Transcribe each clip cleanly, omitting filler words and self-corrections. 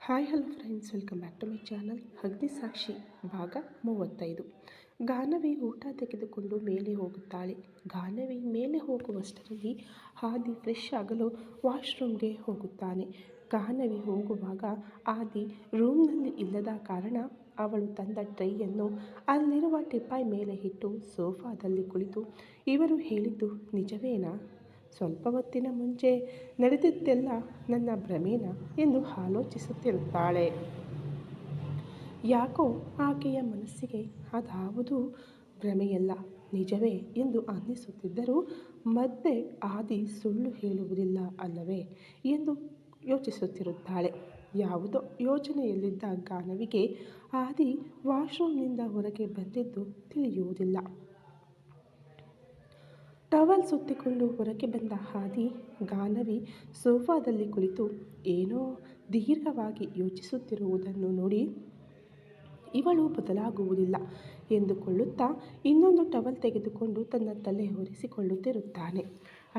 Hi hello friends, welcome back to my channel. Agnisakshi ಭಾಗ 35. ಗಾನವಿ ಊಟ ತೆಗೆದುಕೊಂಡು ಮೇಲೆ ಹೋಗುತ್ತಾಳೆ. ಗಾನವಿ ಮೇಲೆ ಹೋಗುವಷ್ಟರಲ್ಲಿ ಆದಿ ಫ್ರೆಶ್ ಆಗಲು ವಾಶ್ರೂಮ್ಗೆ ಹೋಗುತ್ತಾನೆ. ಗಾನವಿ ಹೋಗುವಾಗ ಆದಿ ರೂಮ್ನಲ್ಲಿ ಇಲ್ಲದ ಕಾರಣ ಅವಳು ತಂದ ಟ್ರೈಯನ್ನು ಅಲ್ಲಿರುವ ಟಿಪಾಯ್ ಮೇಲೆ ಇಟ್ಟು ಸೋಫಾದಲ್ಲಿ ಕುಳಿತು, ಇವರು ಹೇಳಿದ್ದು ನಿಜವೇನಾ? ಸ್ವಲ್ಪ ಹೊತ್ತಿನ ಮುಂಚೆ ನಡೆದಿದ್ದೆಲ್ಲ ನನ್ನ ಭ್ರಮೇನ ಎಂದು ಆಲೋಚಿಸುತ್ತಿರುತ್ತಾಳೆ. ಯಾಕೋ ಆಕೆಯ ಮನಸ್ಸಿಗೆ ಅದಾವುದೂ ಭ್ರಮೆಯಲ್ಲ, ನಿಜವೇ ಎಂದು ಅನ್ನಿಸುತ್ತಿದ್ದರೂ ಮತ್ತೆ ಆದಿ ಸುಳ್ಳು ಹೇಳುವುದಿಲ್ಲ ಅಲ್ಲವೇ ಎಂದು ಯೋಚಿಸುತ್ತಿರುತ್ತಾಳೆ. ಯಾವುದೋ ಯೋಚನೆಯಲ್ಲಿದ್ದ ಗಾನವಿಗೆ ಆದಿ ವಾಶ್ರೂಮ್ನಿಂದ ಹೊರಗೆ ಬಂದಿದ್ದು ತಿಳಿಯುವುದಿಲ್ಲ. ಟವಲ್ ಸುತ್ತಿಕೊಂಡು ಹೊರಗೆ ಬಂದ ಆದಿ ಗಾನವಿ ಸೋಫಾದಲ್ಲಿ ಕುಳಿತು ಏನೋ ದೀರ್ಘವಾಗಿ ಯೋಚಿಸುತ್ತಿರುವುದನ್ನು ನೋಡಿ ಇವಳು ಬದಲಾಗುವುದಿಲ್ಲ ಎಂದುಕೊಳ್ಳುತ್ತಾ ಇನ್ನೊಂದು ಟವಲ್ ತೆಗೆದುಕೊಂಡು ತನ್ನ ತಲೆ ಒರೆಸಿಕೊಳ್ಳುತ್ತಿರುತ್ತಾನೆ.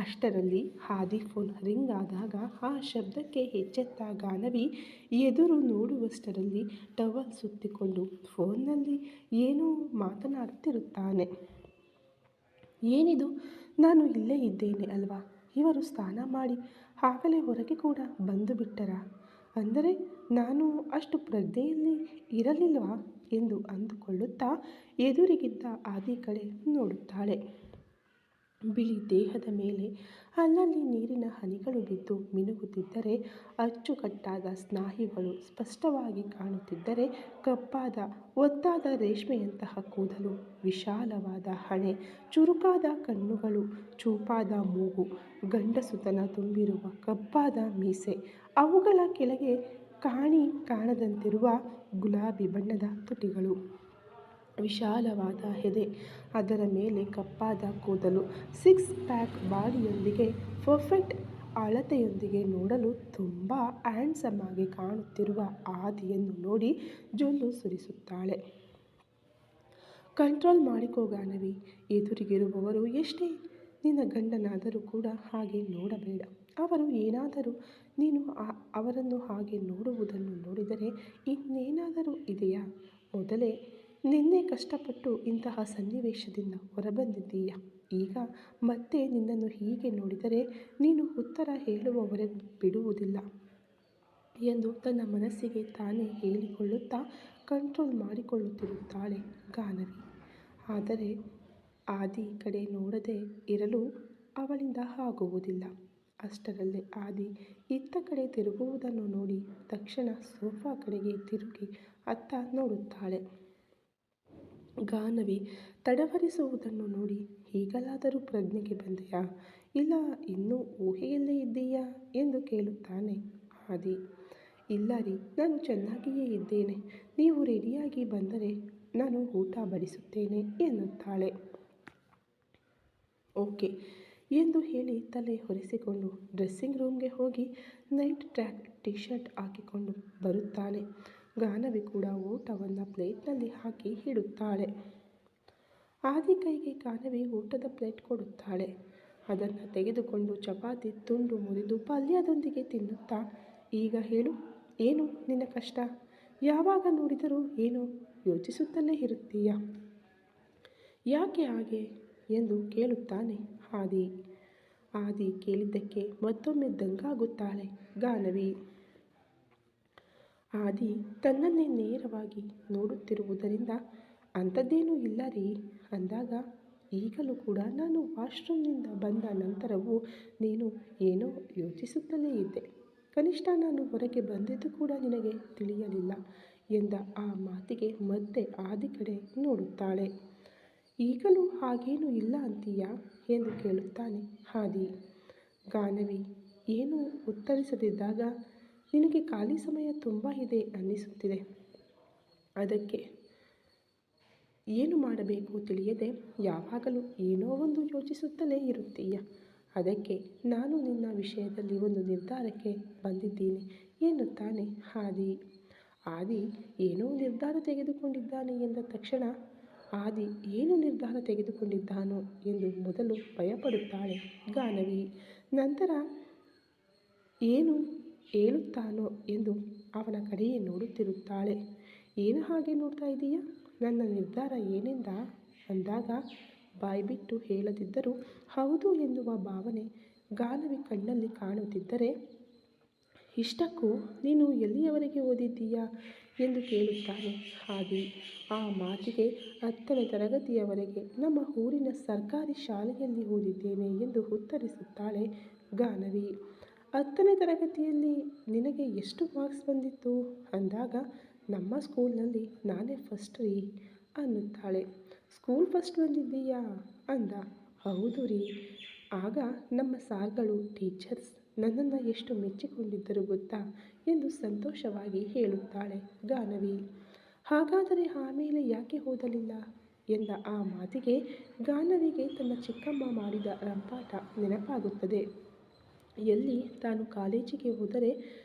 ಅಷ್ಟರಲ್ಲಿ ಆದಿ ಫೋನ್ ರಿಂಗ್ ಆದಾಗ ಆ ಶಬ್ದಕ್ಕೆ ಎಚ್ಚೆತ್ತ ಗಾನವಿ ಎದುರು ನೋಡುವಷ್ಟರಲ್ಲಿ ಟವಲ್ ಸುತ್ತಿಕೊಂಡು ಫೋನ್ನಲ್ಲಿ ಏನೋ ಮಾತನಾಡುತ್ತಿರುತ್ತಾನೆ. ಏನಿದು, ನಾನು ಇಲ್ಲೇ ಇದ್ದೇನೆ ಅಲ್ವಾ? ಇವರು ಸ್ನಾನ ಮಾಡಿ ಆಗಲೇ ಹೊರಗೆ ಕೂಡ ಬಂದು ಬಿಟ್ಟರಾ? ಅಂದರೆ ನಾನು ಅಷ್ಟು ಪ್ರಜ್ಞೆಯಲ್ಲಿ ಇರಲಿಲ್ವಾ ಎಂದು ಅಂದುಕೊಳ್ಳುತ್ತಾ ಎದುರಿಗಿದ್ದ ಆದಿ ಕಡೆ ನೋಡುತ್ತಾಳೆ. ಬಿಳಿ ದೇಹದ ಮೇಲೆ ಅಲ್ಲಲ್ಲಿ ನೀರಿನ ಹನಿಗಳು ಬಿದ್ದು ಮಿನುಗುತ್ತಿದ್ದರೆ, ಅಚ್ಚುಕಟ್ಟಾದ ಸ್ನಾಯುಗಳು ಸ್ಪಷ್ಟವಾಗಿ ಕಾಣುತ್ತಿದ್ದರೆ, ಕಪ್ಪಾದ ಒತ್ತಾದ ರೇಷ್ಮೆಯಂತಹ ಕೂದಲು, ವಿಶಾಲವಾದ ಹಣೆ, ಚುರುಕಾದ ಕಣ್ಣುಗಳು, ಚೂಪಾದ ಮೂಗು, ಗಂಡಸುತನ ತುಂಬಿರುವ ಕಪ್ಪಾದ ಮೀಸೆ, ಅವುಗಳ ಕೆಳಗೆ ಕಾಣದಂತಿರುವ ಗುಲಾಬಿ ಬಣ್ಣದ ತುಟಿಗಳು, ವಿಶಾಲವಾದ ಎದೆ, ಅದರ ಮೇಲೆ ಕಪ್ಪಾದ ಕೂದಲು, ಸಿಕ್ಸ್ ಪ್ಯಾಕ್ ಬಾಡಿಯೊಂದಿಗೆ ಪರ್ಫೆಕ್ಟ್ ಅಳತೆಯೊಂದಿಗೆ ನೋಡಲು ತುಂಬ ಹ್ಯಾಂಡ್ಸಮ್ ಆಗಿ ಕಾಣುತ್ತಿರುವ ಆದಿಯನ್ನು ನೋಡಿ ಜೊಲ್ಲು ಸುರಿಸುತ್ತಾಳೆ. ಕಂಟ್ರೋಲ್ ಮಾಡಿಕೋ ಗಾನವಿ, ಎದುರಿಗಿರುವವರು ಎಷ್ಟೇ ನಿನ್ನ ಗಂಡನಾದರೂ ಕೂಡ ಹಾಗೆ ನೋಡಬೇಡ. ಅವರು ಏನಾದರೂ ನೀನು ಅವರನ್ನು ಹಾಗೆ ನೋಡುವುದನ್ನು ನೋಡಿದರೆ ಇನ್ನೇನಾದರೂ ಇದೆಯಾ? ಮೊದಲೇ ನಿನ್ನೆ ಕಷ್ಟಪಟ್ಟು ಇಂತಹ ಸನ್ನಿವೇಶದಿಂದ ಹೊರಬಂದಿದ್ದೀಯ. ಈಗ ಮತ್ತೆ ನಿನ್ನನ್ನು ಹೀಗೆ ನೋಡಿದರೆ ನೀನು ಉತ್ತರ ಹೇಳುವವರೆಗೂ ಬಿಡುವುದಿಲ್ಲ ಎಂದು ತನ್ನ ಮನಸ್ಸಿಗೆ ತಾನೇ ಹೇಳಿಕೊಳ್ಳುತ್ತಾ ಕಂಟ್ರೋಲ್ ಮಾಡಿಕೊಳ್ಳುತ್ತಿರುತ್ತಾಳೆ ಗಾನವಿ. ಆದರೆ ಆದಿ ಕಡೆ ನೋಡದೆ ಇರಲು ಅವಳಿಂದ ಆಗುವುದಿಲ್ಲ. ಅಷ್ಟರಲ್ಲೇ ಆದಿ ಇತ್ತ ಕಡೆ ತಿರುಗುವುದನ್ನು ನೋಡಿ ತಕ್ಷಣ ಸೋಫಾ ಕಡೆಗೆ ತಿರುಗಿ ಅತ್ತ ನೋಡುತ್ತಾಳೆ. ಗಾನವಿ ತಡವರಿಸುವುದನ್ನು ನೋಡಿ ಈಗಲಾದರೂ ಪ್ರಜ್ಞೆಗೆ ಬಂದೆಯಾ, ಇಲ್ಲ ಇನ್ನೂ ಊಹೆಯಲ್ಲೇ ಇದ್ದೀಯಾ ಎಂದು ಕೇಳುತ್ತಾನೆ ಆದಿ. ಇಲ್ಲ ರೀ, ನಾನು ಚೆನ್ನಾಗಿಯೇ ಇದ್ದೇನೆ. ನೀವು ರೆಡಿಯಾಗಿ ಬಂದರೆ ನಾನು ಊಟ ಬಡಿಸುತ್ತೇನೆ ಎನ್ನುತ್ತಾಳೆ. ಓಕೆ ಎಂದು ಹೇಳಿ ತಲೆ ಒರೆಸಿಕೊಂಡು ಡ್ರೆಸ್ಸಿಂಗ್ ರೂಮ್ಗೆ ಹೋಗಿ ನೈಟ್ ಟ್ರ್ಯಾಕ್ ಟಿ ಶರ್ಟ್ ಹಾಕಿಕೊಂಡು ಬರುತ್ತಾನೆ. ಗಾನವಿ ಕೂಡ ಊಟವನ್ನು ಪ್ಲೇಟ್ನಲ್ಲಿ ಹಾಕಿ ಇಡುತ್ತಾಳೆ. ಆದಿ ಕೈಗೆ ಗಾನವಿ ಊಟದ ಪ್ಲೇಟ್ ಕೊಡುತ್ತಾಳೆ. ಅದನ್ನು ತೆಗೆದುಕೊಂಡು ಚಪಾತಿ ತುಂಡು ಮುರಿದು ಪಲ್ಯದೊಂದಿಗೆ ತಿನ್ನುತ್ತಾ, ಈಗ ಹೇಳು, ಏನು ನಿನ್ನ ಕಷ್ಟ? ಯಾವಾಗ ನೋಡಿದರೂ ಏನೋ ಯೋಚಿಸುತ್ತಲೇ ಇರುತ್ತೀಯ, ಯಾಕೆ ಹಾಗೆ ಎಂದು ಕೇಳುತ್ತಾನೆ ಆದಿ. ಆದಿ ಕೇಳಿದ್ದಕ್ಕೆ ಮತ್ತೊಮ್ಮೆ ದಂಗಾಗುತ್ತಾಳೆ ಗಾನವಿ. ಆದಿ ತನ್ನನ್ನೇ ನೇರವಾಗಿ ನೋಡುತ್ತಿರುವುದರಿಂದ ಅಂಥದ್ದೇನೂ ಇಲ್ಲ ರೀ ಅಂದಾಗ, ಈಗಲೂ ಕೂಡ ನಾನು ವಾಶ್ರೂಮ್ನಿಂದ ಬಂದ ನಂತರವೂ ನೀನು ಏನೋ ಯೋಚಿಸುತ್ತಲೇ ಇದ್ದೆ. ಕನಿಷ್ಠ ನಾನು ಹೊರಗೆ ಬಂದಿದ್ದು ಕೂಡ ನಿನಗೆ ತಿಳಿಯಲಿಲ್ಲ ಎಂದ ಆ ಮಾತಿಗೆ ಮತ್ತೆ ಆದಿ ಕಡೆ ನೋಡುತ್ತಾಳೆ. ಈಗಲೂ ಹಾಗೇನೂ ಇಲ್ಲ ಅಂತೀಯಾ ಎಂದು ಕೇಳುತ್ತಾನೆ ಆದಿ. ಗಾನವಿ ಏನೂ ಉತ್ತರಿಸದಿದ್ದಾಗ, ನಿನಗೆ ಖಾಲಿ ಸಮಯ ತುಂಬ ಇದೆ ಅನ್ನಿಸುತ್ತಿದೆ. ಅದಕ್ಕೆ ಏನು ಮಾಡಬೇಕು ತಿಳಿಯದೆ ಯಾವಾಗಲೂ ಏನೋ ಒಂದು ಯೋಚಿಸುತ್ತಲೇ ಇರುತ್ತೀಯ. ಅದಕ್ಕೆ ನಾನು ನಿನ್ನ ವಿಷಯದಲ್ಲಿ ಒಂದು ನಿರ್ಧಾರಕ್ಕೆ ಬಂದಿದ್ದೀನಿ ಎನ್ನುತ್ತಾನೆ ಆದಿ. ಆದಿ ಏನೋ ನಿರ್ಧಾರ ತೆಗೆದುಕೊಂಡಿದ್ದಾನೆ ಎಂದ ತಕ್ಷಣ ಆದಿ ಏನು ನಿರ್ಧಾರ ತೆಗೆದುಕೊಂಡಿದ್ದಾನೋ ಎಂದು ಮೊದಲು ಭಯಪಡುತ್ತಾಳೆ ಗಾನವಿ. ನಂತರ ಏನು ಹೇಳುತ್ತಾನೋ ಎಂದು ಅವನ ಕಡೆಯೇ ನೋಡುತ್ತಿರುತ್ತಾಳೆ. ಏನು ಹಾಗೆ ನೋಡ್ತಾ ಇದೀಯಾ? ನನ್ನ ನಿರ್ಧಾರ ಏನೆಂದ ಅಂದಾಗ ಬಾಯ್ಬಿಟ್ಟು ಹೇಳದಿದ್ದರೂ ಹೌದು ಎನ್ನುವ ಭಾವನೆ ಗಾನವಿ ಕಣ್ಣಲ್ಲಿ ಕಾಣುತ್ತಿದ್ದರೆ, ಇಷ್ಟಕ್ಕೂ ನೀನು ಎಲ್ಲಿಯವರೆಗೆ ಓದಿದ್ದೀಯಾ ಎಂದು ಕೇಳುತ್ತಾನೆ ಆದಿ. ಆ ಮಾತಿಗೆ 10ನೇ ತರಗತಿಯವರೆಗೆ ನಮ್ಮ ಊರಿನ ಸರ್ಕಾರಿ ಶಾಲೆಯಲ್ಲಿ ಓದಿದ್ದೇನೆ ಎಂದು ಉತ್ತರಿಸುತ್ತಾಳೆ ಗಾನವಿ. 10ನೇ ತರಗತಿಯಲ್ಲಿ ನಿನಗೆ ಎಷ್ಟು ಮಾರ್ಕ್ಸ್ ಬಂದಿತ್ತು ಅಂದಾಗ, ನಮ್ಮ ಸ್ಕೂಲ್ನಲ್ಲಿ ನಾನೇ ಫಸ್ಟ್ ರೀ ಅನ್ನುತ್ತಾಳೆ. ಸ್ಕೂಲ್ ಫಸ್ಟ್ ಬಂದಿದ್ದೀಯಾ ಅಂದ. ಹೌದು ರೀ. ಆಗ ನಮ್ಮ ಸಾರ್ಗಳು ಟೀಚರ್ಸ್ ನನ್ನನ್ನು ಎಷ್ಟು ಮೆಚ್ಚಿಕೊಂಡಿದ್ದರು ಗೊತ್ತಾ ಎಂದು ಸಂತೋಷವಾಗಿ ಹೇಳುತ್ತಾಳೆ ಗಾನವಿ. ಹಾಗಾದರೆ ಆಮೇಲೆ ಯಾಕೆ ಓದಲಿಲ್ಲ ಎಂದ ಆ ಮಾತಿಗೆ ಗಾನವಿಗೆ ತನ್ನ ಚಿಕ್ಕಮ್ಮ ಮಾಡಿದ ರಂಪಾಟ ನೆನಪಾಗುತ್ತದೆ. ಎಲ್ಲಿ ತಾನು ಕಾಲೇಜಿಗೆ ಹೋದರೆ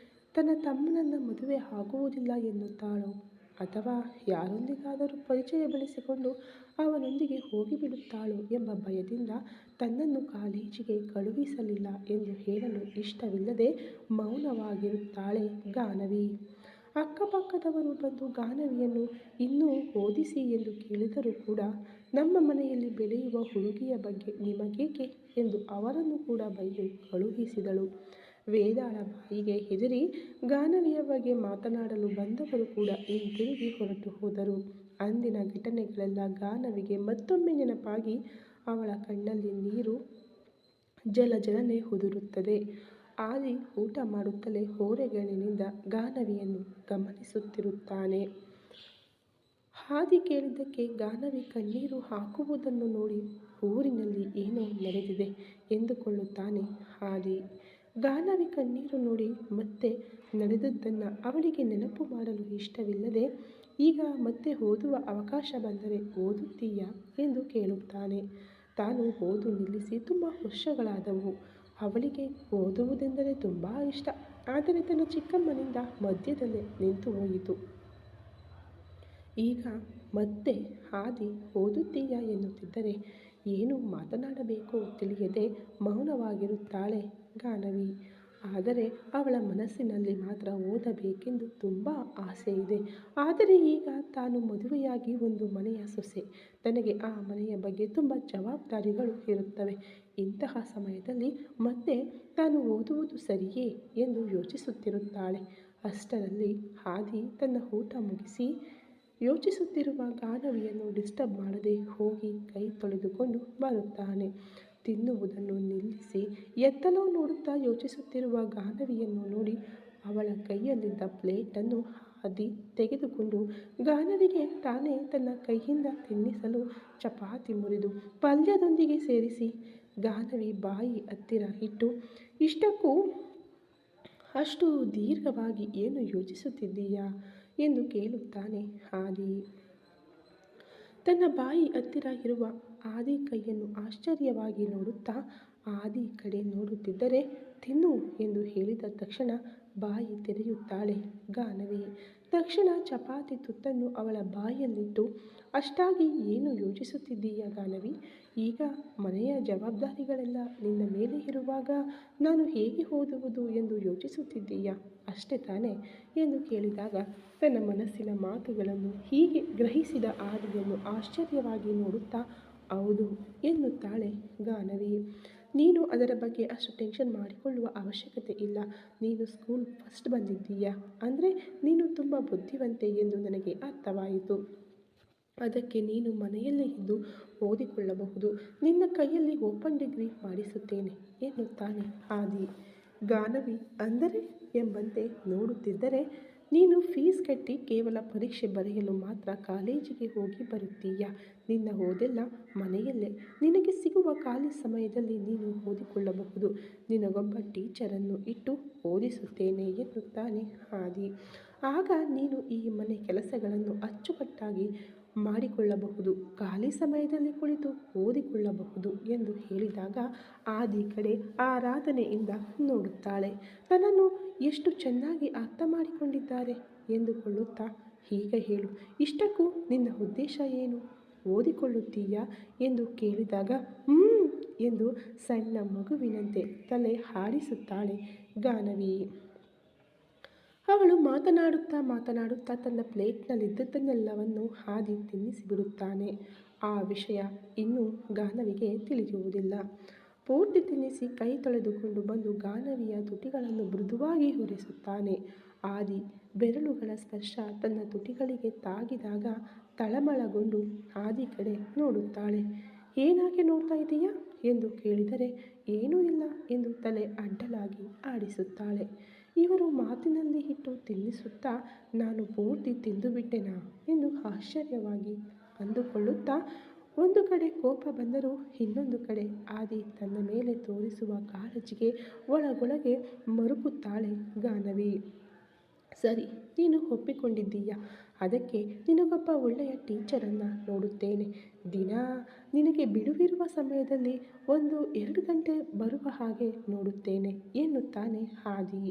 ತನ್ನ ತಮ್ಮನನ್ನು ಮದುವೆ ಆಗುವುದಿಲ್ಲ ಎನ್ನುತ್ತಾಳೋ, ಅಥವಾ ಯಾರೊಂದಿಗಾದರೂ ಪರಿಚಯ ಬೆಳೆಸಿಕೊಂಡು ಅವನೊಂದಿಗೆ ಹೋಗಿಬಿಡುತ್ತಾಳೋ ಎಂಬ ಭಯದಿಂದ ತನ್ನನ್ನು ಕಾಲೇಜಿಗೆ ಕಳುಹಿಸಲಿಲ್ಲ ಎಂದು ಹೇಳಲು ಇಷ್ಟವಿಲ್ಲದೆ ಮೌನವಾಗಿರುತ್ತಾಳೆ ಗಾನವಿ. ಅಕ್ಕಪಕ್ಕದವರು ಬಂದು ಗಾನವಿಯನ್ನು ಇನ್ನೂ ಓದಿಸಿ ಎಂದು ಕೇಳಿದರೂ ಕೂಡ, ನಮ್ಮ ಮನೆಯಲ್ಲಿ ಬೆಳೆಯುವ ಹುಡುಗಿಯ ಬಗ್ಗೆ ನಿಮಗೇಕೆ ಎಂದು ಅವರನ್ನು ಕೂಡ ಬೈದು ಕಳುಹಿಸಿದಳು. ವೇದಾಳ ಬಾಯಿಗೆ ಹೆದರಿ ಗಾನವಿಯ ಬಗ್ಗೆ ಮಾತನಾಡಲು ಬಂದವರು ಕೂಡ ಹಿಂತಿರುಗಿ ಹೊರಟು ಹೋದರು. ಅಂದಿನ ಘಟನೆಗಳೆಲ್ಲ ಗಾನವಿಗೆ ಮತ್ತೊಮ್ಮೆ ನೆನಪಾಗಿ ಅವಳ ಕಣ್ಣಲ್ಲಿ ನೀರು ಜಲಜಲನೆ ಉದುರುತ್ತದೆ. ಆದಿ ಊಟ ಮಾಡುತ್ತಲೇ ಓರೆಗಣ್ಣಿನಿಂದ ಗಾನವಿಯನ್ನು ಗಮನಿಸುತ್ತಿರುತ್ತಾನೆ. ಆದಿ ಕೇಳಿದ್ದಕ್ಕೆ ಗಾನವಿ ಕಣ್ಣೀರು ಹಾಕುವುದನ್ನು ನೋಡಿ ಊರಿನಲ್ಲಿ ಏನೋ ನಡೆದಿದೆ ಎಂದುಕೊಳ್ಳುತ್ತಾನೆ ಆದಿ. ಗಾನವಿ ಕಣ್ಣೀರು ನೋಡಿ ಮತ್ತೆ ನಡೆದದ್ದನ್ನು ಅವಳಿಗೆ ನೆನಪು ಮಾಡಲು ಇಷ್ಟವಿಲ್ಲದೆ, ಈಗ ಮತ್ತೆ ಓದುವ ಅವಕಾಶ ಬಂದರೆ ಓದುತ್ತೀಯಾ ಎಂದು ಕೇಳುತ್ತಾನೆ. ತಾನು ಓದು ನಿಲ್ಲಿಸಿ ತುಂಬ ವರ್ಷಗಳಾದವು. ಅವಳಿಗೆ ಓದುವುದೆಂದರೆ ತುಂಬ ಇಷ್ಟ. ಆದರೆ ತನ್ನ ಚಿಕ್ಕಮ್ಮನಿಂದ ಮಧ್ಯದಲ್ಲೇ ನಿಂತು ಹೋಯಿತು. ಈಗ ಮತ್ತೆ ಆದಿ ಓದುತ್ತೀಯಾ ಎನ್ನುತ್ತಿದ್ದರೆ ಏನು ಮಾತನಾಡಬೇಕೋ ತಿಳಿಯದೆ ಮೌನವಾಗಿರುತ್ತಾಳೆ ಗಾನವಿ. ಆದರೆ ಅವಳ ಮನಸ್ಸಿನಲ್ಲಿ ಮಾತ್ರ ಓದಬೇಕೆಂದು ತುಂಬ ಆಸೆ ಇದೆ. ಆದರೆ ಈಗ ತಾನು ಮದುವೆಯಾಗಿ ಒಂದು ಮನೆಯ ಸೊಸೆ. ತನಗೆ ಆ ಮನೆಯ ಬಗ್ಗೆ ತುಂಬ ಜವಾಬ್ದಾರಿಗಳು ಇರುತ್ತವೆ. ಇಂತಹ ಸಮಯದಲ್ಲಿ ಮತ್ತೆ ತಾನು ಓದುವುದು ಸರಿಯೇ ಎಂದು ಯೋಚಿಸುತ್ತಿರುತ್ತಾಳೆ. ಅಷ್ಟರಲ್ಲಿ ಆದಿ ತನ್ನ ಊಟ ಮುಗಿಸಿ ಯೋಚಿಸುತ್ತಿರುವ ಗಾನವಿಯನ್ನು ಡಿಸ್ಟರ್ಬ್ ಮಾಡದೆ ಹೋಗಿ ಕೈ ತೊಳೆದುಕೊಂಡು ಬರುತ್ತಾನೆ. ತಿನ್ನುವುದನ್ನು ನಿಲ್ಲಿಸಿ ಎತ್ತಲೋ ನೋಡುತ್ತಾ ಯೋಚಿಸುತ್ತಿರುವ ಗಾನವಿಯನ್ನು ನೋಡಿ ಅವಳ ಕೈಯಲ್ಲಿದ್ದ ಪ್ಲೇಟನ್ನು ಆದಿ ತೆಗೆದುಕೊಂಡು ಗಾನವಿಗೆ ತಾನೇ ತನ್ನ ಕೈಯಿಂದ ತಿನ್ನಿಸಲು ಚಪಾತಿ ಮುರಿದು ಪಲ್ಯದೊಂದಿಗೆ ಸೇರಿಸಿ ಗಾನವಿ ಬಾಯಿ ಹತ್ತಿರ ಇಟ್ಟು, ಇಷ್ಟಕ್ಕೂ ಅಷ್ಟು ದೀರ್ಘವಾಗಿ ಏನು ಯೋಚಿಸುತ್ತಿದ್ದೀಯಾ ಎಂದು ಕೇಳುತ್ತಾನೆ ಆದಿ. ತನ್ನ ಬಾಯಿ ಹತ್ತಿರ ಇರುವ ಆದಿ ಕೈಯನ್ನು ಆಶ್ಚರ್ಯವಾಗಿ ನೋಡುತ್ತಾ ಆದಿ ಕಡೆ ನೋಡುತ್ತಿದ್ದರೆ, ತಿನ್ನು ಎಂದು ಹೇಳಿದ ತಕ್ಷಣ ಬಾಯಿ ತೆರೆಯುತ್ತಾಳೆ ಗಾನವಿ. ತಕ್ಷಣ ಚಪಾತಿ ತುತ್ತನ್ನು ಅವಳ ಬಾಯಲ್ಲಿಟ್ಟು, ಅಷ್ಟಾಗಿ ಏನು ಯೋಚಿಸುತ್ತಿದ್ದೀಯಾ ಗಾನವಿ? ಈಗ ಮನೆಯ ಜವಾಬ್ದಾರಿಗಳೆಲ್ಲ ನಿನ್ನ ಮೇಲೆ ಇರುವಾಗ ನಾನು ಹೇಗೆ ಓದುವುದು ಎಂದು ಯೋಚಿಸುತ್ತಿದ್ದೀಯಾ ಅಷ್ಟೇ ತಾನೇ ಎಂದು ಕೇಳಿದಾಗ, ತನ್ನ ಮನಸ್ಸಿನ ಮಾತುಗಳನ್ನು ಹೀಗೆ ಗ್ರಹಿಸಿದ ಆದಿಯನ್ನು ಆಶ್ಚರ್ಯವಾಗಿ ನೋಡುತ್ತಾ ಹೌದು ಎನ್ನುತ್ತಾಳೆ ಗಾನವಿ. ನೀನು ಅದರ ಬಗ್ಗೆ ಅಷ್ಟು ಟೆನ್ಷನ್ ಮಾಡಿಕೊಳ್ಳುವ ಅವಶ್ಯಕತೆ ಇಲ್ಲ. ನೀನು ಸ್ಕೂಲ್ ಫಸ್ಟ್ ಬಂದಿದ್ದೀಯಾ ಅಂದರೆ ನೀನು ತುಂಬ ಬುದ್ಧಿವಂತೆ ಎಂದು ನನಗೆ ಅರ್ಥವಾಯಿತು. ಅದಕ್ಕೆ ನೀನು ಮನೆಯಲ್ಲೇ ಇದ್ದು ಓದಿಕೊಳ್ಳಬಹುದು. ನಿನ್ನ ಕೈಯಲ್ಲಿ ಓಪನ್ ಡಿಗ್ರಿ ಮಾಡಿಸುತ್ತೇನೆ ಎನ್ನುತ್ತಾನೆ ಆದಿ. ಗಾನವಿ ಅಂದರೆ ಎಂಬಂತೆ ನೋಡುತ್ತಿದ್ದರೆ, ನೀನು ಫೀಸ್ ಕಟ್ಟಿ ಕೇವಲ ಪರೀಕ್ಷೆ ಬರೆಯಲು ಮಾತ್ರ ಕಾಲೇಜಿಗೆ ಹೋಗಿ ಬರುತ್ತೀಯಾ? ನಿನ್ನ ಓದೆಲ್ಲ ಮನೆಯಲ್ಲೇ. ನಿನಗೆ ಸಿಗುವ ಖಾಲಿ ಸಮಯದಲ್ಲಿ ನೀನು ಓದಿಕೊಳ್ಳಬಹುದು. ನಿನಗೊಬ್ಬ ಟೀಚರನ್ನು ಇಟ್ಟು ಓದಿಸುತ್ತೇನೆ ಎನ್ನುತ್ತಾನೆ ಆದಿ. ಆಗ ನೀನು ಈ ಮನೆ ಕೆಲಸಗಳನ್ನು ಅಚ್ಚುಕಟ್ಟಾಗಿ ಮಾಡಿಕೊಳ್ಳಬಹುದು. ಖಾಲಿ ಸಮಯದಲ್ಲಿ ಕುಳಿತು ಓದಿಕೊಳ್ಳಬಹುದು ಎಂದು ಹೇಳಿದಾಗ ಆದಿ ಕಡೆ ಆರಾಧನೆಯಿಂದ ನೋಡುತ್ತಾಳೆ. ತನ್ನನ್ನು ಎಷ್ಟು ಚೆನ್ನಾಗಿ ಅರ್ಥ ಮಾಡಿಕೊಂಡಿದ್ದಾರೆ ಎಂದುಕೊಳ್ಳುತ್ತಾ, ಈಗ ಹೇಳು, ಇಷ್ಟಕ್ಕೂ ನಿನ್ನ ಉದ್ದೇಶ ಏನು? ಓದಿಕೊಳ್ಳುತ್ತೀಯಾ ಎಂದು ಕೇಳಿದಾಗ ಎಂದು ಸಣ್ಣ ಮಗುವಿನಂತೆ ತಲೆ ಆಡಿಸುತ್ತಾಳೆ ಗಾನವಿ. ಅವಳು ಮಾತನಾಡುತ್ತಾ ಮಾತನಾಡುತ್ತಾ ತನ್ನ ಪ್ಲೇಟ್ನಲ್ಲಿದ್ದದ್ದನ್ನೆಲ್ಲವನ್ನು ಹಾದಿ ತಿನ್ನಿಸಿಬಿಡುತ್ತಾನೆ. ಆ ವಿಷಯ ಇನ್ನೂ ಗಾನವಿಗೆ ತಿಳಿಯುವುದಿಲ್ಲ. ಪೂರ್ತಿ ತಿನ್ನಿಸಿ ಕೈ ತೊಳೆದುಕೊಂಡು ಬಂದು ಗಾನವಿಯ ತುಟಿಗಳನ್ನು ಮೃದುವಾಗಿ ಒರೆಸುತ್ತಾನೆ. ಆದಿ ಬೆರಳುಗಳ ಸ್ಪರ್ಶ ತನ್ನ ತುಟಿಗಳಿಗೆ ತಾಗಿದಾಗ ತಳಮಳಗೊಂಡು ಆದಿ ಕಡೆ ನೋಡುತ್ತಾಳೆ. ಏನಾಗೆ ನೋಡ್ತಾ ಇದೀಯಾ ಎಂದು ಕೇಳಿದರೆ ಏನೂ ಇಲ್ಲ ಎಂದು ತಲೆ ಅಡ್ಡಲಾಗಿ ಆಡಿಸುತ್ತಾಳೆ. ಇವರು ಮಾತಿನಲ್ಲಿ ಇಟ್ಟು ತಿನ್ನಿಸುತ್ತಾ ನಾನು ಪೂರ್ತಿ ತಿಂದುಬಿಟ್ಟೆನಾ ಎಂದು ಆಶ್ಚರ್ಯವಾಗಿ ಅಂದುಕೊಳ್ಳುತ್ತಾ ಒಂದು ಕಡೆ ಕೋಪ ಬಂದರೂ ಇನ್ನೊಂದು ಕಡೆ ಆದಿ ತನ್ನ ಮೇಲೆ ತೋರಿಸುವ ಕಾಳಜಿಗೆ ಒಳಗೊಳಗೆ ಮರುಗುತ್ತಾಳೆ ಗಾನವಿ. ಸರಿ, ನೀನು ಒಪ್ಪಿಕೊಂಡಿದ್ದೀಯ. ಅದಕ್ಕೆ ನಿನಗೊಬ್ಬ ಒಳ್ಳೆಯ ಟೀಚರನ್ನು ನೋಡುತ್ತೇನೆ. ದಿನ ನಿನಗೆ ಬಿಡುವಿರುವ ಸಮಯದಲ್ಲಿ 1-2 ಗಂಟೆ ಬರುವ ಹಾಗೆ ನೋಡುತ್ತೇನೆ ಎನ್ನುತ್ತಾನೆ ಆದಿ.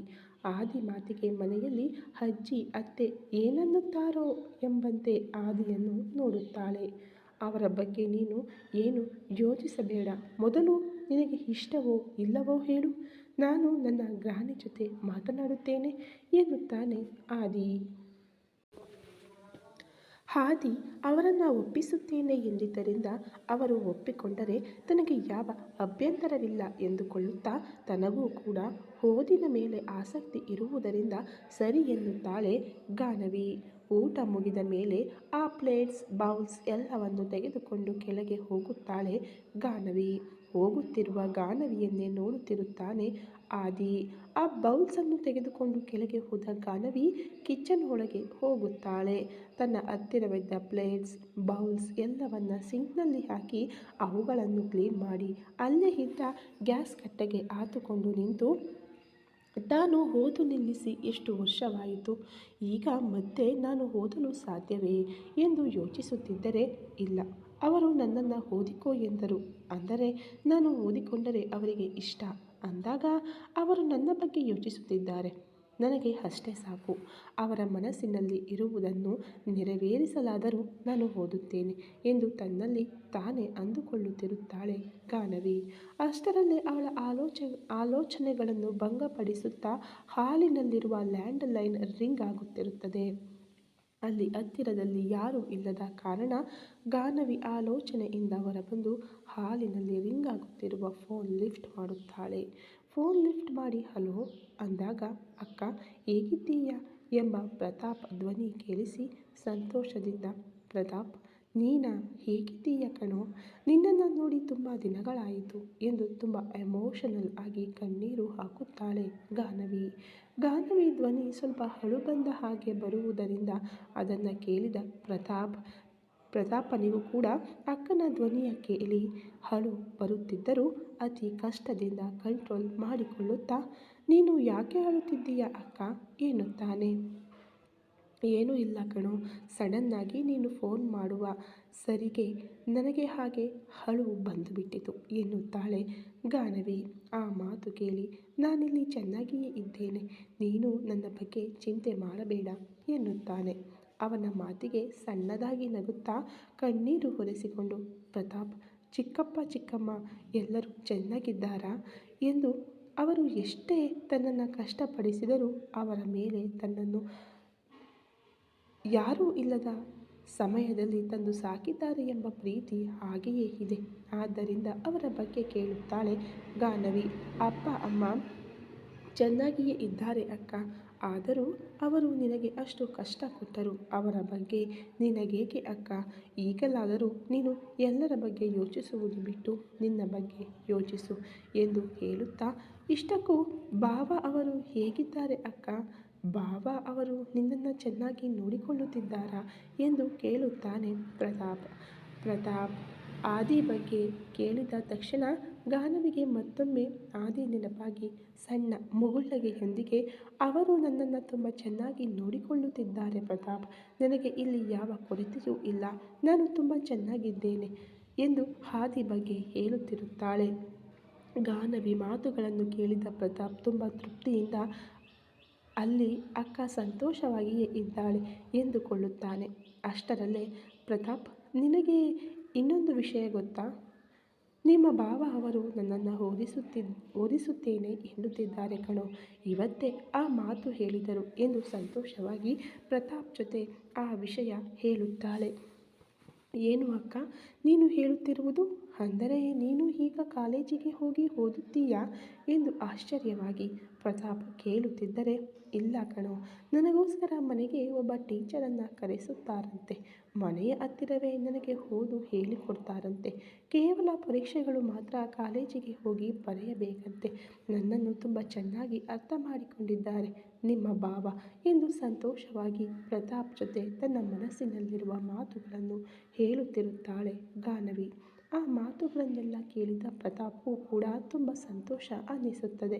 ಆದಿ ಮಾತಿಗೆ ಮನೆಯಲ್ಲಿ ಅಜ್ಜಿ ಅತ್ತೆ ಏನನ್ನುತ್ತಾರೋ ಎಂಬಂತೆ ಆದಿಯನ್ನು ನೋಡುತ್ತಾಳೆ. ಅವರ ಬಗ್ಗೆ ನೀನು ಏನು ಯೋಚಿಸಬೇಡ. ಮೊದಲು ನಿನಗೆ ಇಷ್ಟವೋ ಇಲ್ಲವೋ ಹೇಳು, ನಾನು ನನ್ನ ಗ್ರಾನಿ ಜೊತೆ ಮಾತನಾಡುತ್ತೇನೆ ಎನ್ನುತ್ತಾನೆ ಆದಿ. ಆದಿ ಅವರನ್ನು ಒಪ್ಪಿಸುತ್ತೇನೆ ಎಂದಿದ್ದರಿಂದ ಅವರು ಒಪ್ಪಿಕೊಂಡರೆ ತನಗೆ ಯಾವ ಅಭ್ಯಂತರವಿಲ್ಲ ಎಂದುಕೊಳ್ಳುತ್ತಾ ತನಗೂ ಕೂಡ ಓದಿನ ಮೇಲೆ ಆಸಕ್ತಿ ಇರುವುದರಿಂದ ಸರಿ ಎನ್ನುತ್ತಾಳೆ ಗಾನವಿ. ಊಟ ಮುಗಿದ ಮೇಲೆ ಆ ಪ್ಲೇಟ್ಸ್ ಬೌಲ್ಸ್ ಎಲ್ಲವನ್ನು ತೆಗೆದುಕೊಂಡು ಕೆಳಗೆ ಹೋಗುತ್ತಾಳೆ ಗಾನವಿ. ಹೋಗುತ್ತಿರುವ ಗಾನವಿಯನ್ನೇ ನೋಡುತ್ತಿರುತ್ತಾನೆ ಆದಿ. ಆ ಬೌಲ್ಸನ್ನು ತೆಗೆದುಕೊಂಡು ಕೆಳಗೆ ಹೋದ ಗಾನವಿ ಕಿಚನ್ ಒಳಗೆ ಹೋಗುತ್ತಾಳೆ. ತನ್ನ ಹತ್ತಿರವಿದ್ದ ಪ್ಲೇಟ್ಸ್ ಬೌಲ್ಸ್ ಎಲ್ಲವನ್ನ ಸಿಂಕ್ನಲ್ಲಿ ಹಾಕಿ ಅವುಗಳನ್ನು ಕ್ಲೀನ್ ಮಾಡಿ ಅಲ್ಲೇ ಇದ್ದ ಗ್ಯಾಸ್ ಕಟ್ಟೆಗೆ ಆತುಕೊಂಡು ನಿಂತು ತಾನು ಓದು ನಿಲ್ಲಿಸಿ ಎಷ್ಟು ವರ್ಷವಾಯಿತು, ಈಗ ಮತ್ತೆ ನಾನು ಓದಲು ಸಾಧ್ಯವೇ ಎಂದು ಯೋಚಿಸುತ್ತಿದ್ದರೆ ಇಲ್ಲ, ಅವರು ನನ್ನನ್ನು ಓದಿಕೋ ಎಂದರು. ಅಂದರೆ ನಾನು ಓದಿಕೊಂಡರೆ ಅವರಿಗೆ ಇಷ್ಟ ಅಂದಾಗ ಅವರು ನನ್ನ ಬಗ್ಗೆ ಯೋಚಿಸುತ್ತಿದ್ದಾರೆ. ನನಗೆ ಅಷ್ಟೇ ಸಾಕು. ಅವರ ಮನಸ್ಸಿನಲ್ಲಿ ಇರುವುದನ್ನು ನೆರವೇರಿಸಲಾದರೂ ನಾನು ಓದುತ್ತೇನೆ ಎಂದು ತನ್ನಲ್ಲಿ ತಾನೇ ಅಂದುಕೊಳ್ಳುತ್ತಿರುತ್ತಾಳೆ ಗಾನವಿ. ಅಷ್ಟರಲ್ಲೇ ಅವಳ ಆಲೋಚನೆಗಳನ್ನು ಭಂಗಪಡಿಸುತ್ತಾ ಹಾಲಿನಲ್ಲಿರುವ ಲ್ಯಾಂಡ್ ಲೈನ್ ರಿಂಗ್ ಆಗುತ್ತಿರುತ್ತದೆ. ಅಲ್ಲಿ ಹತ್ತಿರದಲ್ಲಿ ಯಾರೂ ಇಲ್ಲದ ಕಾರಣ ಗಾನವಿ ಆಲೋಚನೆಯಿಂದ ಹೊರಬಂದು ಹಾಲಿನಲ್ಲಿ ರಿಂಗ್ ಆಗುತ್ತಿರುವ ಫೋನ್ ಲಿಫ್ಟ್ ಮಾಡುತ್ತಾಳೆ. ಫೋನ್ ಲಿಫ್ಟ್ ಮಾಡಿ ಹಲೋ ಅಂದಾಗ ಅಕ್ಕ ಹೇಗಿದ್ದೀಯಾ ಎಂಬ ಪ್ರತಾಪ್ ಧ್ವನಿ ಕೇಳಿಸಿ ಸಂತೋಷದಿಂದ ಪ್ರತಾಪ್ ನೀನಾ ಹೇಗಿದ್ದೀಯ ಕಣೋ, ನಿನ್ನನ್ನು ನೋಡಿ ತುಂಬ ದಿನಗಳಾಯಿತು ಎಂದು ತುಂಬ ಎಮೋಷನಲ್ ಆಗಿ ಕಣ್ಣೀರು ಹಾಕುತ್ತಾಳೆ ಗಾನವಿ. ಗಾನವಿ ಧ್ವನಿ ಸ್ವಲ್ಪ ಅಳು ಬಂದ ಹಾಗೆ ಬರುವುದರಿಂದ ಅದನ್ನು ಕೇಳಿದ ಪ್ರತಾಪನಿಗೂ ಕೂಡ ಅಕ್ಕನ ಧ್ವನಿಯ ಕೇಳಿ ಅಳು ಬರುತ್ತಿದ್ದರೂ ಅತಿ ಕಷ್ಟದಿಂದ ಕಂಟ್ರೋಲ್ ಮಾಡಿಕೊಳ್ಳುತ್ತಾ ನೀನು ಯಾಕೆ ಅಳುತ್ತಿದ್ದೀಯ ಅಕ್ಕ ಎನ್ನುತ್ತಾನೆ. ಏನೂ ಇಲ್ಲ ಕಣೋ, ಸಡನ್ನಾಗಿ ನೀನು ಫೋನ್ ಮಾಡುವ ಸರಿಗೆ ನನಗೆ ಹಾಗೆ ಅಳು ಬಂದುಬಿಟ್ಟಿತು ಎನ್ನುತ್ತಾಳೆ ಗಾನವಿ. ಆ ಮಾತು ಕೇಳಿ ನಾನಿಲ್ಲಿ ಚೆನ್ನಾಗಿಯೇ ಇದ್ದೇನೆ, ನೀನು ನನ್ನ ಬಗ್ಗೆ ಚಿಂತೆ ಮಾಡಬೇಡ ಎನ್ನುತ್ತಾನೆ. ಅವನ ಮಾತಿಗೆ ಸಣ್ಣದಾಗಿ ನಗುತ್ತಾ ಕಣ್ಣೀರು ಒರೆಸಿಕೊಂಡು ಪ್ರತಾಪ್ ಚಿಕ್ಕಪ್ಪ ಚಿಕ್ಕಮ್ಮ ಎಲ್ಲರೂ ಚೆನ್ನಾಗಿದ್ದಾರಾ ಎಂದು ಅವರು ಎಷ್ಟೇ ತನ್ನನ್ನು ಕಷ್ಟಪಡಿಸಿದರೂ ಅವರ ಮೇಲೆ ತನ್ನನ್ನು ಯಾರೂ ಇಲ್ಲದ ಸಮಯದಲ್ಲಿ ತಂದು ಸಾಕಿದ್ದಾರೆ ಎಂಬ ಪ್ರೀತಿ ಹಾಗೆಯೇ ಇದೆ. ಆದ್ದರಿಂದ ಅವರ ಬಗ್ಗೆ ಕೇಳುತ್ತಾಳೆ ಗಾನವಿ. ಅಪ್ಪ ಅಮ್ಮ ಚೆನ್ನಾಗಿಯೇ ಇದ್ದಾರೆ ಅಕ್ಕ, ಆದರೂ ಅವರು ನಿನಗೆ ಅಷ್ಟು ಕಷ್ಟ ಕೊಟ್ಟರು, ಅವರ ಬಗ್ಗೆ ನಿನಗೇಕೆ ಅಕ್ಕ, ಈಗಲಾದರೂ ನೀನು ಎಲ್ಲರ ಬಗ್ಗೆ ಯೋಚಿಸುವುದು ಬಿಟ್ಟು ನಿನ್ನ ಬಗ್ಗೆ ಯೋಚಿಸು ಎಂದು ಹೇಳುತ್ತಾ ಇಷ್ಟಕ್ಕೂ ಭಾವ ಅವರು ಹೇಗಿದ್ದಾರೆ ಅಕ್ಕ, ಭಾವ ಅವರು ನಿನ್ನನ್ನು ಚೆನ್ನಾಗಿ ನೋಡಿಕೊಳ್ಳುತ್ತಿದ್ದಾರಾ ಎಂದು ಕೇಳುತ್ತಾನೆ ಪ್ರತಾಪ್ ಆದಿ ಬಗ್ಗೆ ಕೇಳಿದ ತಕ್ಷಣ ಗಾನವಿಗೆ ಮತ್ತೊಮ್ಮೆ ಆದಿ ನೆನಪಾಗಿ ಸಣ್ಣ ಮುಗುಳ್ನಗೆಯೊಂದಿಗೆ ಅವರು ನನ್ನನ್ನು ತುಂಬ ಚೆನ್ನಾಗಿ ನೋಡಿಕೊಳ್ಳುತ್ತಿದ್ದಾರೆ ಪ್ರತಾಪ್, ನನಗೆ ಇಲ್ಲಿ ಯಾವ ಕೊರತೆಯೂ ಇಲ್ಲ, ನಾನು ತುಂಬ ಚೆನ್ನಾಗಿದ್ದೇನೆ ಎಂದು ಆದಿ ಬಗ್ಗೆ ಹೇಳುತ್ತಿರುತ್ತಾಳೆ. ಗಾನವಿ ಮಾತುಗಳನ್ನು ಕೇಳಿದ ಪ್ರತಾಪ್ ತುಂಬ ತೃಪ್ತಿಯಿಂದ ಅಲ್ಲಿ ಅಕ್ಕ ಸಂತೋಷವಾಗಿಯೇ ಇದ್ದಾಳೆ ಎಂದುಕೊಳ್ಳುತ್ತಾನೆ. ಅಷ್ಟರಲ್ಲೇ ಪ್ರತಾಪ್ ನಿನಗೆ ಇನ್ನೊಂದು ವಿಷಯ ಗೊತ್ತಾ, ನಿಮ್ಮ ಭಾವ ಅವರು ನನ್ನನ್ನು ಓದಿಸುತ್ತೇನೆ ಎನ್ನುತ್ತಿದ್ದಾರೆ ಕಣೋ. ಇವತ್ತೇ ಆ ಮಾತು ಹೇಳಿದರು ಎಂದು ಸಂತೋಷವಾಗಿ ಪ್ರತಾಪ್ ಜೊತೆ ಆ ವಿಷಯ ಹೇಳುತ್ತಾಳೆ. ಏನು ಅಕ್ಕ ನೀನು ಹೇಳುತ್ತಿರುವುದು? ಅಂದರೆ ನೀನು ಈಗ ಕಾಲೇಜಿಗೆ ಹೋಗಿ ಓದುತ್ತೀಯಾ ಎಂದು ಆಶ್ಚರ್ಯವಾಗಿ ಪ್ರತಾಪ್ ಕೇಳುತ್ತಿದ್ದರೆ, ಇಲ್ಲ ಕಣೋ, ನನಗೋಸ್ಕರ ಮನೆಗೆ ಒಬ್ಬ ಟೀಚರನ್ನು ಕರೆಸುತ್ತಾರಂತೆ. ಮನೆಯ ಹತ್ತಿರವೇ ನನಗೆ ಓದು ಹೇಳಿಕೊಡ್ತಾರಂತೆ. ಕೇವಲ ಪರೀಕ್ಷೆಗಳು ಮಾತ್ರ ಕಾಲೇಜಿಗೆ ಹೋಗಿ ಬರೆಯಬೇಕಂತೆ. ನನ್ನನ್ನು ತುಂಬ ಚೆನ್ನಾಗಿ ಅರ್ಥ ಮಾಡಿಕೊಂಡಿದ್ದಾರೆ ನಿಮ್ಮ ಭಾವ ಎಂದು ಸಂತೋಷವಾಗಿ ಪ್ರತಾಪ್ ಜೊತೆ ತನ್ನ ಮನಸ್ಸಿನಲ್ಲಿರುವ ಮಾತುಗಳನ್ನು ಹೇಳುತ್ತಿರುತ್ತಾಳೆ ಗಾನವಿ. ಆ ಮಾತುಗಳನ್ನೆಲ್ಲ ಕೇಳಿದ ಪ್ರತಾಪ್ಗೂ ಕೂಡ ತುಂಬ ಸಂತೋಷ ಅನ್ನಿಸುತ್ತದೆ.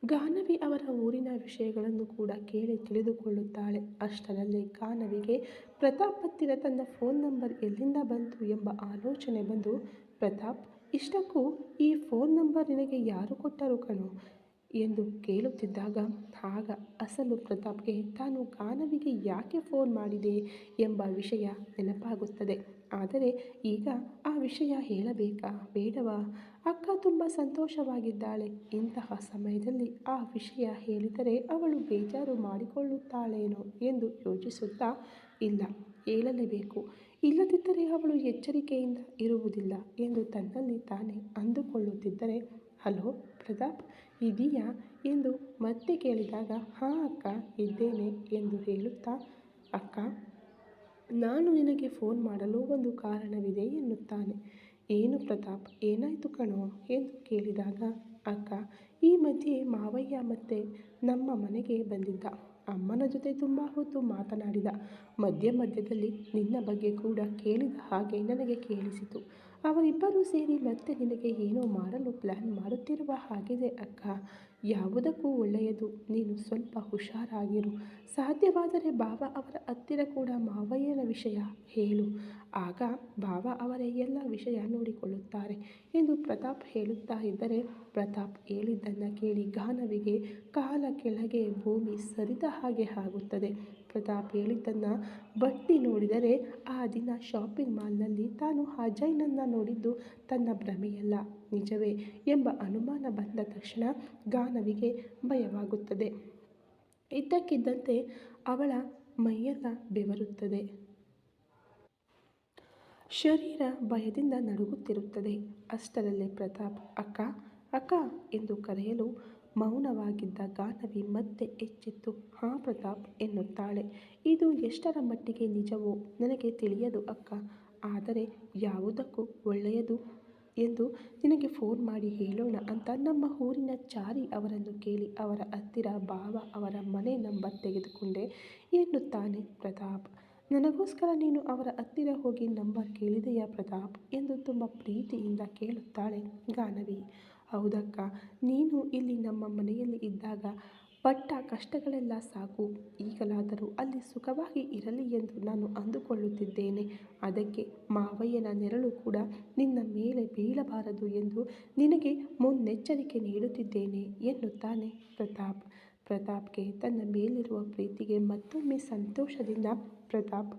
ಗಾನವಿ ಅವರ ಊರಿನ ವಿಷಯಗಳನ್ನು ಕೂಡ ಕೇಳಿ ತಿಳಿದುಕೊಳ್ಳುತ್ತಾಳೆ. ಅಷ್ಟರಲ್ಲೇ ಗಾನವಿಗೆ ಪ್ರತಾಪ್ ಹತ್ತಿರ ತನ್ನ ಫೋನ್ ನಂಬರ್ ಎಲ್ಲಿಂದ ಬಂತು ಎಂಬ ಆಲೋಚನೆ ಬಂದು, ಪ್ರತಾಪ್, ಇಷ್ಟಕ್ಕೂ ಈ ಫೋನ್ ನಂಬರ್ ನಿನಗೆ ಯಾರು ಕೊಟ್ಟರು ಕಣೋ ಎಂದು ಕೇಳುತ್ತಿದ್ದಾಗ, ಆಗ ಅಸಲು ಪ್ರತಾಪ್ಗೆ ತಾನು ಗಾನವಿಗೆ ಯಾಕೆ ಫೋನ್ ಮಾಡಿದೆ ಎಂಬ ವಿಷಯ ನೆನಪಾಗುತ್ತದೆ. ಆದರೆ ಈಗ ಆ ವಿಷಯ ಹೇಳಬೇಕಾ ಬೇಡವಾ? ಅಕ್ಕ ತುಂಬ ಸಂತೋಷವಾಗಿದ್ದಾಳೆ. ಇಂತಹ ಸಮಯದಲ್ಲಿ ಆ ವಿಷಯ ಹೇಳಿದರೆ ಅವಳು ಬೇಜಾರು ಮಾಡಿಕೊಳ್ಳುತ್ತಾಳೇನೋ ಎಂದು ಯೋಚಿಸುತ್ತಾ, ಇಲ್ಲ, ಹೇಳಲೇಬೇಕು, ಇಲ್ಲದಿದ್ದರೆ ಅವಳು ಎಚ್ಚರಿಕೆಯಿಂದ ಇರುವುದಿಲ್ಲ ಎಂದು ತನ್ನಲ್ಲಿ ತಾನೇ ಅಂದುಕೊಳ್ಳುತ್ತಿದ್ದರೆ, ಹಲೋ ಪ್ರತಾಪ್, ಇದೀಯಾ ಎಂದು ಮತ್ತೆ ಕೇಳಿದಾಗ, ಹಾಂ ಅಕ್ಕ ಇದ್ದೇನೆ ಎಂದು ಹೇಳುತ್ತಾ, ಅಕ್ಕ, ನಾನು ನಿನಗೆ ಫೋನ್ ಮಾಡಲು ಒಂದು ಕಾರಣವಿದೆ ಎನ್ನುತ್ತಾನೆ. ಏನು ಪ್ರತಾಪ್, ಏನಾಯಿತು ಕಣೋ ಎಂದು ಕೇಳಿದಾಗ, ಅಕ್ಕ, ಈ ಮಧ್ಯೆ ಮಾವಯ್ಯ ಮತ್ತೆ ನಮ್ಮ ಮನೆಗೆ ಬಂದಿದ್ದ. ಅಮ್ಮನ ಜೊತೆ ತುಂಬ ಹೊತ್ತು ಮಾತನಾಡಿದ. ಮಧ್ಯದಲ್ಲಿ ನಿನ್ನ ಬಗ್ಗೆ ಕೂಡ ಕೇಳಿದ ಹಾಗೆ ನನಗೆ ಕೇಳಿಸಿತು. ಅವರಿಬ್ಬರೂ ಸೇರಿ ಮತ್ತೆ ನಿನಗೆ ಏನೋ ಮಾಡಲು ಪ್ಲ್ಯಾನ್ ಮಾಡುತ್ತಿರುವ ಹಾಗಿದೆ ಅಕ್ಕ. ಯಾವುದಕ್ಕೂ ಒಳ್ಳೆಯದು, ನೀನು ಸ್ವಲ್ಪ ಹುಷಾರಾಗಿರು. ಸಾಧ್ಯವಾದರೆ ಭಾವ ಅವರ ಹತ್ತಿರ ಕೂಡ ಮಾವಯ್ಯನ ವಿಷಯ ಹೇಳು. ಆಗ ಭಾವ ಅವರೇ ಎಲ್ಲ ವಿಷಯ ನೋಡಿಕೊಳ್ಳುತ್ತಾರೆ ಎಂದು ಪ್ರತಾಪ್ ಹೇಳುತ್ತಾ ಇದ್ದರೆ, ಪ್ರತಾಪ್ ಹೇಳಿದ್ದನ್ನು ಕೇಳಿ ಗಾನವಿಗೆ ಕಾಲ ಕೆಳಗೆ ಭೂಮಿ ಸರಿದ ಹಾಗೆ ಆಗುತ್ತದೆ. ಪ್ರತಾಪ್ ಹೇಳಿದ್ದನ್ನು ಬಟ್ಟಿ ನೋಡಿದರೆ ಆ ದಿನ ಶಾಪಿಂಗ್ ಮಾಲ್ನಲ್ಲಿ ತಾನು ಅಜಯ್ನನ್ನು ನೋಡಿದ್ದು ತನ್ನ ಭ್ರಮೆಯಲ್ಲ, ನಿಜವೇ ಎಂಬ ಅನುಮಾನ ಬಂದ ತಕ್ಷಣ ಗಾನವಿಗೆ ಭಯವಾಗುತ್ತದೆ. ಇದ್ದಕ್ಕಿದ್ದಂತೆ ಅವಳ ಮೈಯೆಲ್ಲ ಬೆವರುತ್ತದೆ. ಶರೀರ ಭಯದಿಂದ ನಡುಗುತ್ತಿರುತ್ತದೆ. ಅಷ್ಟರಲ್ಲೇ ಪ್ರತಾಪ್, ಅಕ್ಕ ಅಕ್ಕ ಎಂದು ಕರೆಯಲು ಮೌನವಾಗಿದ್ದ ಗಾನವಿ ಮತ್ತೆ ಎಚ್ಚೆತ್ತು, ಹಾಂ ಪ್ರತಾಪ್ ಎನ್ನುತ್ತಾಳೆ. ಇದು ಎಷ್ಟರ ಮಟ್ಟಿಗೆ ನಿಜವೋ ನನಗೆ ತಿಳಿಯದು ಅಕ್ಕ. ಆದರೆ ಯಾವುದಕ್ಕೂ ಒಳ್ಳೆಯದು ಎಂದು ನಿನಗೆ ಫೋನ್ ಮಾಡಿ ಹೇಳೋಣ ಅಂತ ನಮ್ಮ ಊರಿನ ಚಾರಿ ಅವರನ್ನು ಕೇಳಿ ಅವರ ಹತ್ತಿರ ಭಾವ ಅವರ ಮನೆ ನಂಬರ್ ತೆಗೆದುಕೊಂಡೆ ಎನ್ನುತ್ತಾನೆ ಪ್ರತಾಪ್. ನನಗೋಸ್ಕರ ನೀನು ಅವರ ಹತ್ತಿರ ಹೋಗಿ ನಂಬರ್ ಕೇಳಿದೆಯಾ ಪ್ರತಾಪ್ ಎಂದು ತುಂಬ ಪ್ರೀತಿಯಿಂದ ಕೇಳುತ್ತಾಳೆ ಗಾನವಿ. ಹೌದಕ್ಕ, ನೀನು ಇಲ್ಲಿ ನಮ್ಮ ಮನೆಯಲ್ಲಿ ಇದ್ದಾಗ ಪಟ್ಟ ಕಷ್ಟಗಳೆಲ್ಲ ಸಾಕು. ಈಗಲಾದರೂ ಅಲ್ಲಿ ಸುಖವಾಗಿ ಇರಲಿ ಎಂದು ನಾನು ಅಂದುಕೊಳ್ಳುತ್ತಿದ್ದೇನೆ. ಅದಕ್ಕೆ ಮಾವಯ್ಯನ ನೆರಳು ಕೂಡ ನಿನ್ನ ಮೇಲೆ ಬೀಳಬಾರದು ಎಂದು ನಿನಗೆ ಮುನ್ನೆಚ್ಚರಿಕೆ ನೀಡುತ್ತಿದ್ದೇನೆ ಎನ್ನುತ್ತಾನೆ ಪ್ರತಾಪ್. ಪ್ರತಾಪ್ಗೆ ತನ್ನ ಮೇಲಿರುವ ಪ್ರೀತಿಗೆ ಮತ್ತೊಮ್ಮೆ ಸಂತೋಷದಿಂದ, ಪ್ರತಾಪ್,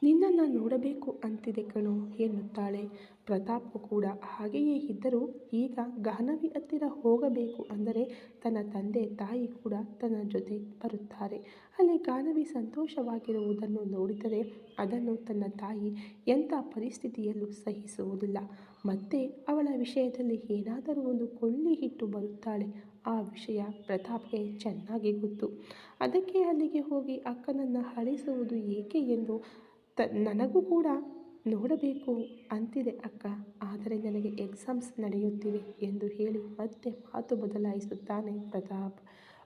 ನಿನ್ನನ್ನು ನೋಡಬೇಕು ಅಂತಿದೆ ಕಣೋ ಎನ್ನುತ್ತಾಳೆ. ಪ್ರತಾಪ್ ಕೂಡ ಹಾಗೆಯೇ ಇದ್ದರೂ ಈಗ ಗಾನವಿ ಹತ್ತಿರ ಹೋಗಬೇಕು ಅಂದರೆ ತನ್ನ ತಂದೆ ತಾಯಿ ಕೂಡ ತನ್ನ ಜೊತೆ ಬರುತ್ತಾರೆ. ಅಲ್ಲಿ ಗಾನವಿ ಸಂತೋಷವಾಗಿರುವುದನ್ನು ನೋಡಿದರೆ ಅದನ್ನು ತನ್ನ ತಾಯಿ ಎಂಥ ಪರಿಸ್ಥಿತಿಯಲ್ಲೂ ಸಹಿಸುವುದಿಲ್ಲ. ಮತ್ತೆ ಅವಳ ವಿಷಯದಲ್ಲಿ ಏನಾದರೂ ಒಂದು ಕೊಳ್ಳಿ ಇಟ್ಟು ಬರುತ್ತಾಳೆ. ಆ ವಿಷಯ ಪ್ರತಾಪ್ಗೆ ಚೆನ್ನಾಗಿ ಗೊತ್ತು. ಅದಕ್ಕೆ ಅಲ್ಲಿಗೆ ಹೋಗಿ ಅಕ್ಕನನ್ನು ಅಳಿಸುವುದು ಏಕೆ ಎಂದು ನನಗೂ ಕೂಡ ನೋಡಬೇಕು ಅಂತಿದೆ ಅಕ್ಕ. ಆದರೆ ನನಗೆ ಎಕ್ಸಾಮ್ಸ್ ನಡೆಯುತ್ತಿವೆ ಎಂದು ಹೇಳಿ ಮತ್ತೆ ಮಾತು ಬದಲಾಯಿಸುತ್ತಾನೆ ಪ್ರತಾಪ್.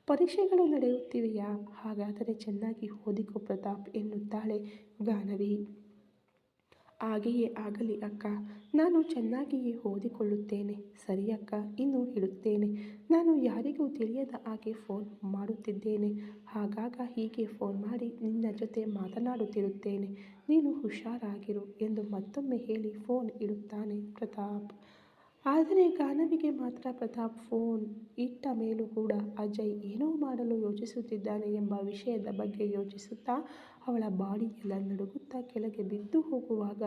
ಪರೀಕ್ಷೆಗಳು ನಡೆಯುತ್ತಿವೆಯಾ? ಹಾಗಾದರೆ ಚೆನ್ನಾಗಿ ಓದಿಕೋ ಪ್ರತಾಪ್ ಎನ್ನುತ್ತಾಳೆ ಗಾನವಿ. ಹಾಗೆಯೇ ಆಗಲಿ ಅಕ್ಕ, ನಾನು ಚೆನ್ನಾಗಿಯೇ ಓದಿಕೊಳ್ಳುತ್ತೇನೆ. ಸರಿ ಅಕ್ಕ, ಇನ್ನು ಇಡುತ್ತೇನೆ. ನಾನು ಯಾರಿಗೂ ತಿಳಿಯದ ಹಾಗೆ ಫೋನ್ ಮಾಡುತ್ತಿದ್ದೇನೆ. ಆಗಾಗ ಹೀಗೆ ಫೋನ್ ಮಾಡಿ ನಿನ್ನ ಜೊತೆ ಮಾತನಾಡುತ್ತಿರುತ್ತೇನೆ. ನೀನು ಹುಷಾರಾಗಿರು ಎಂದು ಮತ್ತೊಮ್ಮೆ ಹೇಳಿ ಫೋನ್ ಇಡುತ್ತಾನೆ ಪ್ರತಾಪ್. ಆದರೆ ಗಾನವಿಗೆ ಮಾತ್ರ ಪ್ರತಾಪ್ ಫೋನ್ ಇಟ್ಟ ಮೇಲೂ ಕೂಡ ಅಜಯ್ ಏನೋ ಮಾಡಲು ಯೋಚಿಸುತ್ತಿದ್ದಾನೆ ಎಂಬ ವಿಷಯದ ಬಗ್ಗೆ ಯೋಚಿಸುತ್ತಾ ಅವಳ ಬಾಡಿ ಎಲ್ಲ ನಡುಗುತ್ತಾ ಕೆಳಗೆ ಬಿದ್ದು ಹೋಗುವಾಗ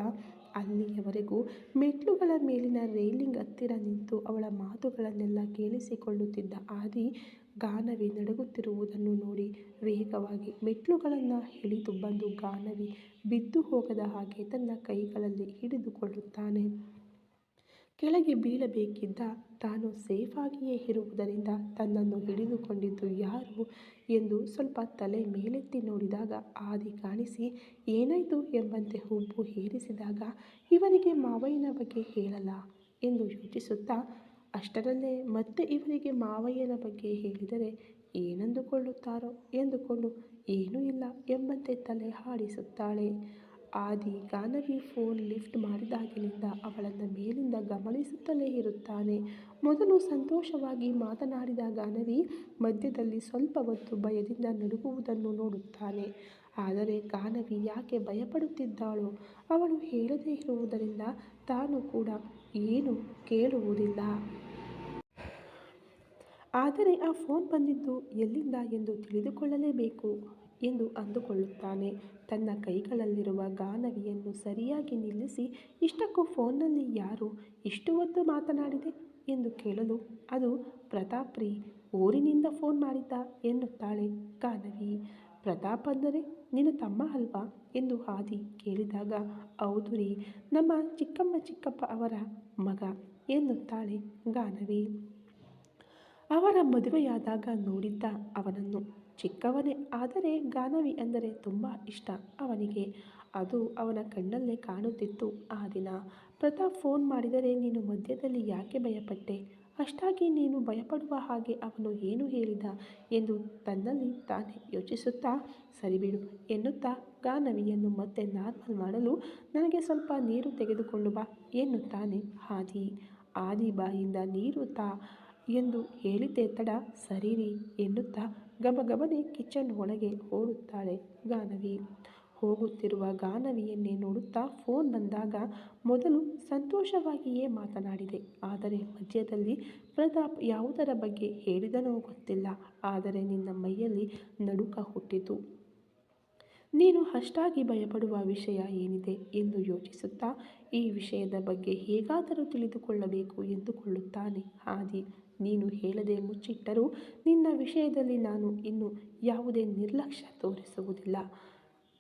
ಅಲ್ಲಿಯವರೆಗೂ ಮೆಟ್ಲುಗಳ ಮೇಲಿನ ರೇಲಿಂಗ್ ಹತ್ತಿರ ನಿಂತು ಅವಳ ಮಾತುಗಳನ್ನೆಲ್ಲ ಕೇಳಿಸಿಕೊಳ್ಳುತ್ತಿದ್ದ ಆದಿ ಗಾನವಿ ನಡುಗುತ್ತಿರುವುದನ್ನು ನೋಡಿ ವೇಗವಾಗಿ ಮೆಟ್ಲುಗಳನ್ನು ಇಳಿದು ಬಂದು ಗಾನವಿ ಬಿದ್ದು ಹೋಗದ ಹಾಗೆ ತನ್ನ ಕೈಗಳಲ್ಲಿ ಹಿಡಿದುಕೊಳ್ಳುತ್ತಾನೆ. ಕೆಳಗೆ ಬೀಳಬೇಕಿದ್ದ ತಾನು ಸೇಫಾಗಿಯೇ ಇರುವುದರಿಂದ ತನ್ನನ್ನು ಹಿಡಿದುಕೊಂಡಿದ್ದು ಯಾರು ಎಂದು ಸ್ವಲ್ಪ ತಲೆ ಮೇಲೆತ್ತಿ ನೋಡಿದಾಗ ಆದಿ ಕಾಣಿಸಿ ಏನಾಯಿತು ಎಂಬಂತೆ ಹುಬ್ಬು ಏರಿಸಿದಾಗ ಇವರಿಗೆ ಮಾವಯ್ಯನ ಬಗ್ಗೆ ಹೇಳಲ್ಲ ಎಂದು ಯೋಚಿಸುತ್ತಾ ಅಷ್ಟರಲ್ಲೇ ಮತ್ತೆ ಇವರಿಗೆ ಮಾವಯ್ಯನ ಬಗ್ಗೆ ಹೇಳಿದರೆ ಏನಂದುಕೊಳ್ಳುತ್ತಾರೋ ಎಂದುಕೊಂಡು ಏನೂ ಇಲ್ಲ ಎಂಬಂತೆ ತಲೆ ಆಡಿಸುತ್ತಾಳೆ. ಆದಿ ಗಾನವಿ ಫೋನ್ ಲಿಫ್ಟ್ ಮಾಡಿದಾಗಿನಿಂದ ಅವಳನ್ನು ಮೇಲಿಂದ ಗಮನಿಸುತ್ತಲೇ ಇರುತ್ತಾನೆ. ಮೊದಲು ಸಂತೋಷವಾಗಿ ಮಾತನಾಡಿದ ಗಾನವಿ ಮಧ್ಯದಲ್ಲಿ ಸ್ವಲ್ಪ ಹೊತ್ತು ಭಯದಿಂದ ನಡುಗುವುದನ್ನು ನೋಡುತ್ತಾನೆ. ಆದರೆ ಗಾನವಿ ಯಾಕೆ ಭಯಪಡುತ್ತಿದ್ದಾಳೋ ಅವಳು ಹೇಳದೇ ಇರುವುದರಿಂದ ತಾನು ಕೂಡ ಏನು ಕೇಳುವುದಿಲ್ಲ. ಆದರೆ ಆ ಫೋನ್ ಬಂದಿದ್ದು ಎಲ್ಲಿಂದ ಎಂದು ತಿಳಿದುಕೊಳ್ಳಲೇಬೇಕು ಎಂದು ಅಂದುಕೊಳ್ಳುತ್ತಾನೆ. ತನ್ನ ಕೈಗಳಲ್ಲಿರುವ ಗಾನವಿಯನ್ನು ಸರಿಯಾಗಿ ನಿಲ್ಲಿಸಿ ಇಷ್ಟಕ್ಕೂ ಫೋನ್ನಲ್ಲಿ ಯಾರು ಇಷ್ಟು ಹೊತ್ತು ಮಾತನಾಡಿದೆ ಎಂದು ಕೇಳಲು ಅದು ಪ್ರತಾಪ್ ರೀ, ಊರಿನಿಂದ ಫೋನ್ ಮಾಡಿದ್ದ ಎನ್ನುತ್ತಾಳೆ ಗಾನವಿ. ಪ್ರತಾಪ್ ಅಂದರೆ ನಿನ್ನ ತಮ್ಮ ಅಲ್ವಾ ಎಂದು ಆದಿ ಕೇಳಿದಾಗ ಹೌದು ರೀ, ನಮ್ಮ ಚಿಕ್ಕಪ್ಪ ಅವರ ಮಗ ಎನ್ನುತ್ತಾಳೆ ಗಾನವಿ. ಅವರ ಮದುವೆಯಾದಾಗ ನೋಡಿದ್ದ ಅವನನ್ನು. ಚಿಕ್ಕವನೇ, ಆದರೆ ಗಾನವಿ ಅಂದರೆ ತುಂಬ ಇಷ್ಟ ಅವನಿಗೆ. ಅದು ಅವನ ಕಣ್ಣಲ್ಲೇ ಕಾಣುತ್ತಿತ್ತು ಆ ದಿನ. ಪ್ರತಾಪ್ ಫೋನ್ ಮಾಡಿದರೆ ನೀನು ಮಧ್ಯದಲ್ಲಿ ಯಾಕೆ ಭಯಪಟ್ಟೆ? ಅಷ್ಟಾಗಿ ನೀನು ಭಯಪಡುವ ಹಾಗೆ ಅವನು ಏನು ಹೇಳಿದ ಎಂದು ತನ್ನಲ್ಲಿ ತಾನೇ ಯೋಚಿಸುತ್ತಾ ಸರಿ ಬಿಡು ಎನ್ನುತ್ತಾ ಗಾನವಿಯನ್ನು ಮತ್ತೆ ನಾರ್ಮಲ್ ಮಾಡಲು ನನಗೆ ಸ್ವಲ್ಪ ನೀರು ತೆಗೆದುಕೊಂಡು ಬಾ ಎನ್ನುತ್ತಾನೆ ಆದಿ. ಆದಿ ಬಾಯಿಂದ ನೀರು ತಾ ಎಂದು ಹೇಳಿದ್ದೇ ತಡ ಸರಿ ರೀ ಎನ್ನುತ್ತಾ ಗಬಗಬನೆ ಕಿಚನ್ ಒಳಗೆ ಓಡುತ್ತಾಳೆ ಗಾನವಿ. ಹೋಗುತ್ತಿರುವ ಗಾನವಿಯನ್ನೇ ನೋಡುತ್ತಾ ಫೋನ್ ಬಂದಾಗ ಮೊದಲು ಸಂತೋಷವಾಗಿಯೇ ಮಾತನಾಡಿದೆ. ಆದರೆ ಮಧ್ಯದಲ್ಲಿ ಪ್ರತಾಪ್ ಯಾವುದರ ಬಗ್ಗೆ ಹೇಳಿದನೋ ಗೊತ್ತಿಲ್ಲ, ಆದರೆ ನಿನ್ನ ಮೈಯಲ್ಲಿ ನಡುಕ ಹುಟ್ಟಿತು. ನೀನು ಅಷ್ಟಾಗಿ ಭಯಪಡುವ ವಿಷಯ ಏನಿದೆ ಎಂದು ಯೋಚಿಸುತ್ತಾ ಈ ವಿಷಯದ ಬಗ್ಗೆ ಹೇಗಾದರೂ ತಿಳಿದುಕೊಳ್ಳಬೇಕು ಎಂದುಕೊಳ್ಳುತ್ತಾನೆ ಆದಿ. ನೀನು ಹೇಳದೆ ಮುಚ್ಚಿಟ್ಟರೂ ನಿನ್ನ ವಿಷಯದಲ್ಲಿ ನಾನು ಇನ್ನು ಯಾವುದೇ ನಿರ್ಲಕ್ಷ್ಯ ತೋರಿಸುವುದಿಲ್ಲ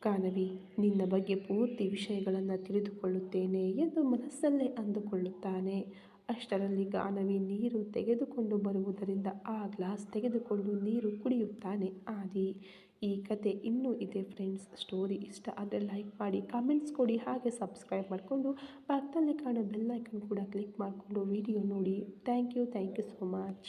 ಗಾನವಿ. ನಿನ್ನ ಬಗ್ಗೆ ಪೂರ್ತಿ ವಿಷಯಗಳನ್ನು ತಿಳಿದುಕೊಳ್ಳುತ್ತೇನೆ ಎಂದು ಮನಸ್ಸಲ್ಲೇ ಅಂದುಕೊಳ್ಳುತ್ತಾನೆ. ಅಷ್ಟರಲ್ಲಿ ಗಾನವಿ ನೀರು ತೆಗೆದುಕೊಂಡು ಬರುವುದರಿಂದ ಆ ಗ್ಲಾಸ್ ತೆಗೆದುಕೊಂಡು ನೀರು ಕುಡಿಯುತ್ತಾನೆ ಆದಿ. ಈ ಕತೆ ಇನ್ನೂ ಇದೆ ಫ್ರೆಂಡ್ಸ್. ಸ್ಟೋರಿ ಇಷ್ಟ ಆದರೆ ಲೈಕ್ ಮಾಡಿ, ಕಾಮೆಂಟ್ಸ್ ಕೊಡಿ, ಹಾಗೆ ಸಬ್ಸ್ಕ್ರೈಬ್ ಮಾಡಿಕೊಂಡು ಪಕ್ಕದಲ್ಲಿ ಕಾಣೋ ಬೆಲ್ ಐಕನ್ ಕೂಡ ಕ್ಲಿಕ್ ಮಾಡಿಕೊಂಡು ವಿಡಿಯೋ ನೋಡಿ. Thank you so much.